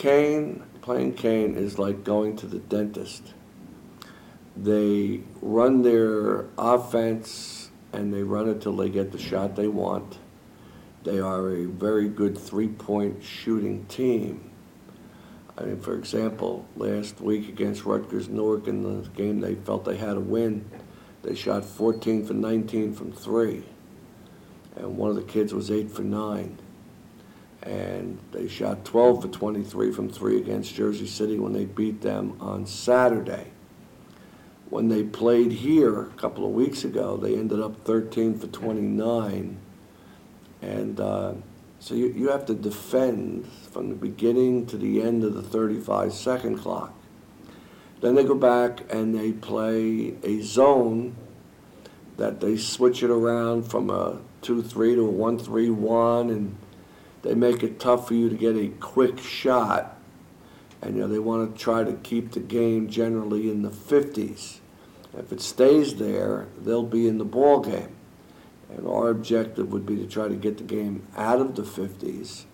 playing Kane is like going to the dentist. They run their offense and they run it till they get the shot they want. They are a very good three-point shooting team. I mean, for example, last week against Rutgers Newark in the game they felt they had to win, they shot 14 for 19 from three. And one of the kids was 8 for 9. And they shot 12 for 23 from three against Jersey City when they beat them on Saturday. When they played here a couple of weeks ago, they ended up 13 for 29. And so you have to defend from the beginning to the end of the 35-second clock. Then they go back and they play a zone that they switch it around from a 2-3 to a 1-3-1, and they make it tough for you to get a quick shot. And they want to try to keep the game generally in the 50s. If it stays there, they'll be in the ball game. And our objective would be to try to get the game out of the 50s.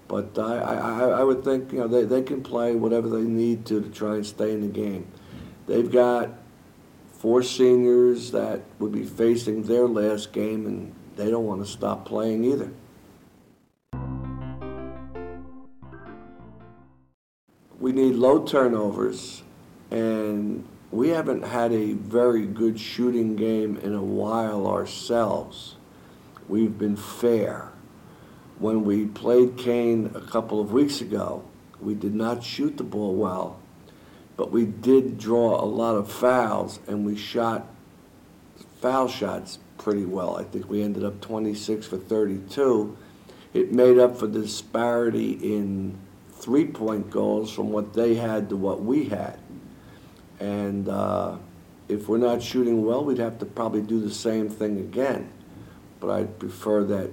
But I would think they can play whatever they need to try and stay in the game. They've got 4 seniors that would be facing their last game, and they don't want to stop playing either. We need low turnovers, and we haven't had a very good shooting game in a while ourselves. We've been fair. When we played Kane a couple of weeks ago, we did not shoot the ball well, but we did draw a lot of fouls, and we shot foul shots pretty well. I think we ended up 26 for 32. It made up for the disparity in three-point goals from what they had to what we had. And if we're not shooting well, we'd have to probably do the same thing again. But I'd prefer that,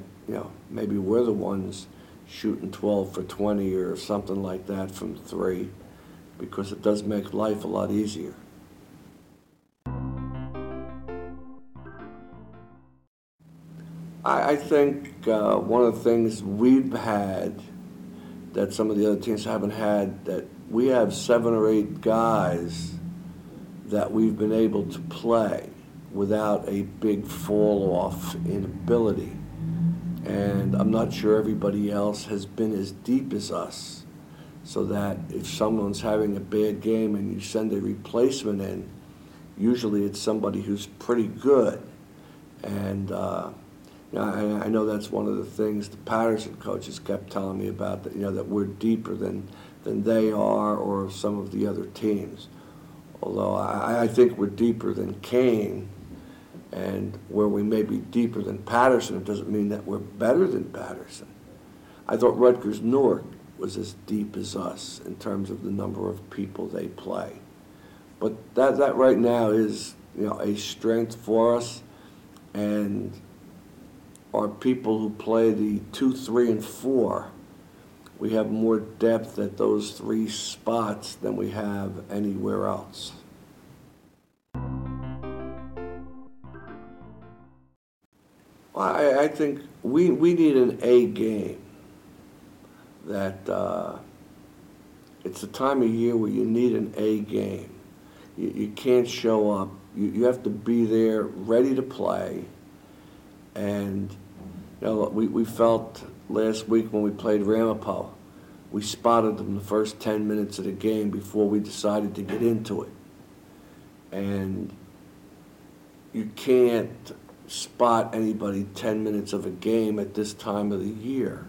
maybe we're the ones shooting 12 for 20 or something like that from three, because it does make life a lot easier. I think one of the things we've had that some of the other teams haven't had, that we have 7 or 8 guys that we've been able to play without a big fall off in ability. And I'm not sure everybody else has been as deep as us, so that if someone's having a bad game and you send a replacement in, usually it's somebody who's pretty good. And I know that's one of the things the Patterson coaches kept telling me about, that that we're deeper than they are or some of the other teams. Although I think we're deeper than Kane, and where we may be deeper than Patterson, it doesn't mean that we're better than Patterson. I thought Rutgers Newark was as deep as us in terms of the number of people they play. But that right now is a strength for us, and our people who play the 2, 3, and 4, we have more depth at those 3 spots than we have anywhere else. Well, I think we need an A game. That it's a time of year where you need an A game. You can't show up. You have to be there, ready to play. And we felt last week when we played Ramapo, we spotted them the first 10 minutes of the game before we decided to get into it. And you can't spot anybody 10 minutes of a game at this time of the year.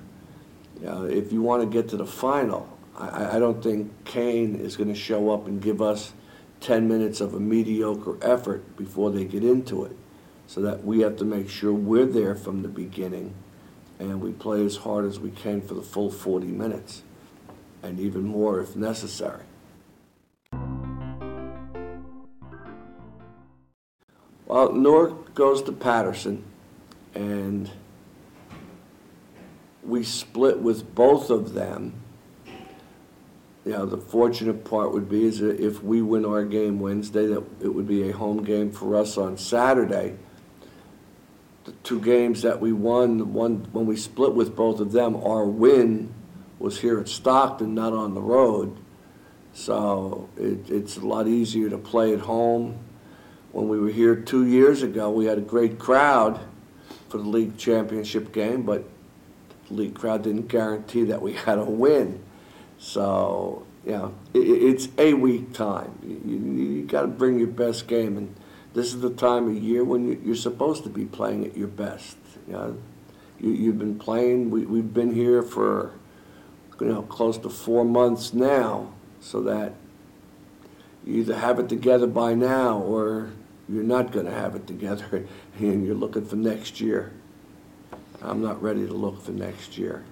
If you want to get to the final, I don't think Kane is going to show up and give us 10 minutes of a mediocre effort before they get into it. So that we have to make sure we're there from the beginning and we play as hard as we can for the full 40 minutes, and even more if necessary. Well, Newark goes to Patterson, and we split with both of them. The fortunate part would be is that if we win our game Wednesday, that it would be a home game for us on Saturday. The 2 games that we won, when we split with both of them, our win was here at Stockton, not on the road. So it's a lot easier to play at home. When we were here 2 years ago, we had a great crowd for the league championship game, but the league crowd didn't guarantee that we had a win. So, it's a week time. You got to bring your best game, and this is the time of year when you're supposed to be playing at your best. You've been playing. We've been here for close to 4 months now, so that you either have it together by now or you're not going to have it together, and you're looking for next year. I'm not ready to look for next year.